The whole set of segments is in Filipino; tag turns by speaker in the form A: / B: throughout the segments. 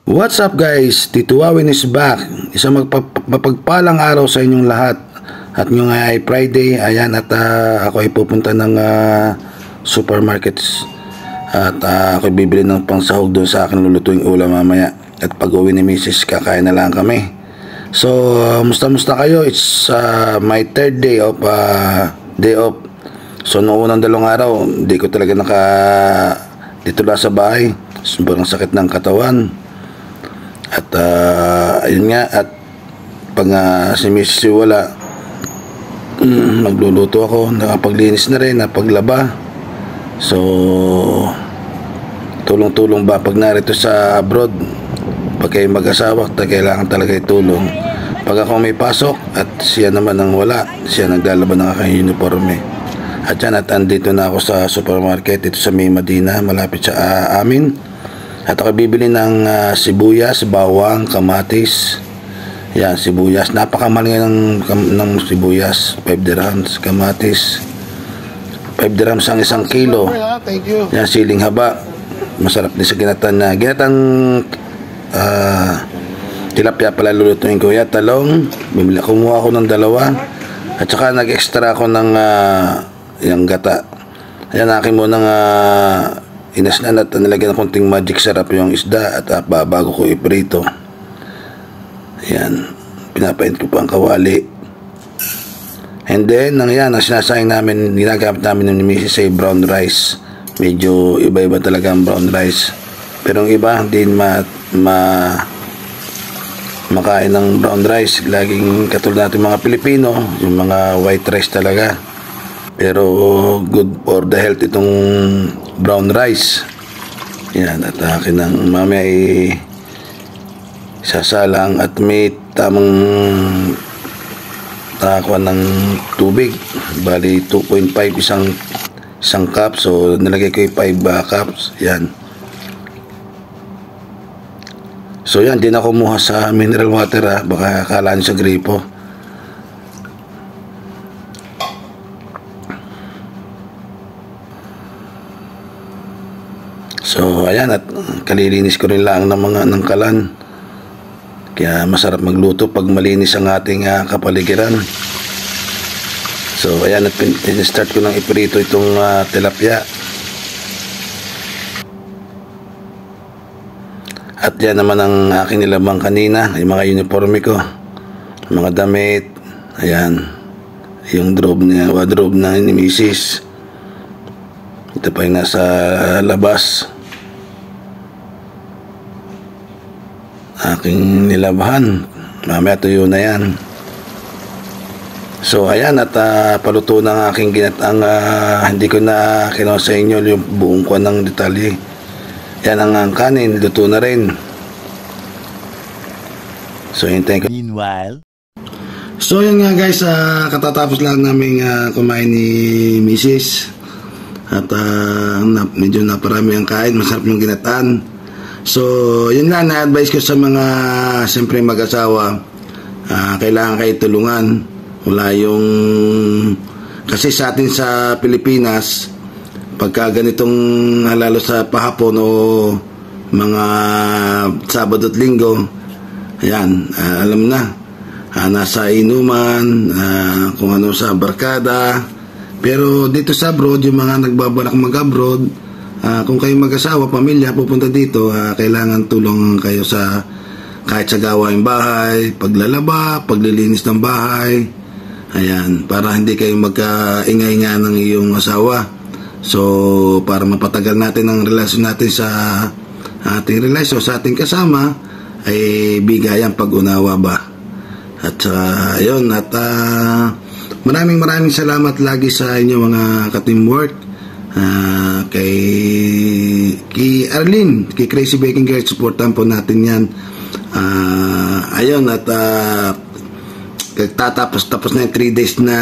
A: What's up guys? Tito Wawin is back. Isang mapagpalang araw sa inyong lahat. At ngayong ay Friday. Ayan, at ako ay pupunta ng supermarkets. At ako bibili ng pangsahog doon sa akin lulutuing ulam mamaya. At pag uwi ni Mrs. kakain na lang kami. So, musta kayo? It's my third day of So, noong unang 2 araw, hindi ko talaga ditula sa bahay. Sobrang sakit ng katawan. At ayun nga, at pag si Mrs. wala, magluluto ako, nakapaglinis na rin, napaglaba. So, tulong-tulong ba pag narito sa abroad? Pag kayo mag-asawa, kailangan talaga itulong. Pag ako may pasok at siya naman ang wala, siya naglalaban ng aking uniforme. At yan, at andito na ako sa supermarket dito sa May Medina, malapit sa amin. At ako bibili ng sibuyas, bawang, kamatis. Yan, sibuyas. Napakamali ng sibuyas. 5 dirhams. Kamatis. 5 dirhams ang 1 kilo. Yan, siling haba. Masarap din sa ginatan na. Ginatan tilapia pala lulutuin ko. Yan, talong. Kumuha ako ng 2. At saka nag-extra ako ng yung gata. Ayan, akin mo ng inasnan at nilagyan ng konting magic sarap yung isda at bago ko iprito. Ayan, pinapaint ko pa ang kawali. And then, ang sinasayang namin, ginagamit namin ni Mrs. ay brown rice. Medyo iba-iba talaga ang brown rice. Pero ang iba, hindi makain ng brown rice. Laging katulad natin mga Pilipino, yung mga white rice talaga. Pero good for the health itong brown rice. Yan, at akin ng mamaya ay sasalang at may tamang takakuan ng tubig. Bali 2.5 isang cup. So nilagay ko yung 5 cups. Yan. So yan, din ako kumuha sa mineral water baka akala niyo sa gripo. So ayan, at kalilinis ko rin lang ng kalan. Kaya masarap magluto pag malinis ang ating kapaligiran. So ayan, at start ko ng iprito itong tilapia. At yan naman ang aking nilabang kanina, yung mga uniforme ko, mga damit. Ayan, yung wardrobe na ni Mrs. Ito pa yung nasa labas. Aking nilabahan. Mamaya tuyo na yan. So ayan, at paluto ng aking ginatang hindi ko na kinuha sa inyo yung buong kuwan ng detalye. Yan ang kanin, luto na rin. So hintayin ko.
B: Meanwhile,
A: so yun nga guys, katatapos lang namin kumain ni Mrs. At medyo naparami ang kain, masarap yung ginataan. So yun lang, na-advise ko sa mga siyempre mag-asawa, kailangan kayo tulungan. Wala yung kasi sa atin sa Pilipinas, pagka ganitong lalo sa pahapon o mga Sabado at Linggo, ayan, alam na, nasa inuman, kung ano sa barkada. Pero dito sa abroad, yung mga nagbabalak mag-abroad, kung kayo mag-asawa, pamilya, pupunta dito, kailangan tulong kayo sa kahit sa gawaing bahay, paglalaba, paglilinis ng bahay. Ayan, para hindi kayo magkaingay-ingay ng iyong asawa. So, para mapatagal natin ang relasyon natin sa ating relasyon, sa ating kasama, ay bigayan pag-unawa ba. At ayun, at maraming salamat lagi sa inyo mga ka-teamwork. Kay Arlene, kay Crazy Baking Girl, supportan po natin yan. Ayun, at tapos na yung 3 days na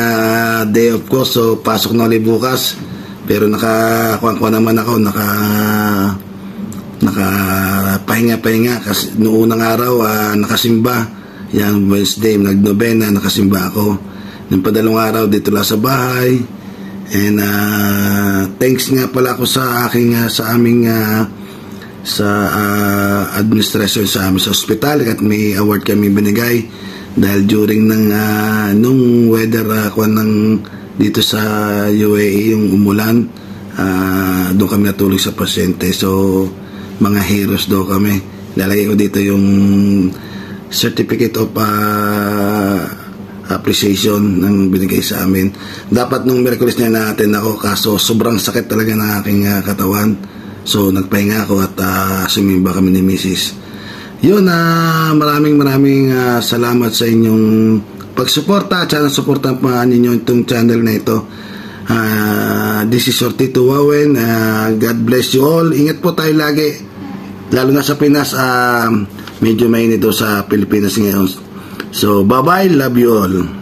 A: day off ko, so pasok na ulit bukas. Pero nakakuha naman ako, nakapahinga kasi noong unang araw nakasimba. Yan, Wednesday nagnovena, nakasimba ako. Nung padalawang araw dito lang sa bahay. And thanks nga pala ako sa aming administration sa amin sa ospital at may award kami binigay dahil during nung weather dito sa UAE yung umulan, doon kami natulog sa pasyente. So mga heroes daw kami. Lalagay ko dito yung certificate of appreciation ng binigay sa amin. Dapat nung Miyerkules na natin ako, kaso sobrang sakit talaga ng aking katawan. So nagpahinga ako at sumimba kami ni Mrs. Yun, maraming salamat sa inyong pagsuporta at sana suportahan pa ninyo itong channel na ito. This is your Tito Wawen. God bless you all. Ingat po tayo lagi, lalo na sa Pinas. Medyo mainit sa Pilipinas ngayon. So bye bye, love you all.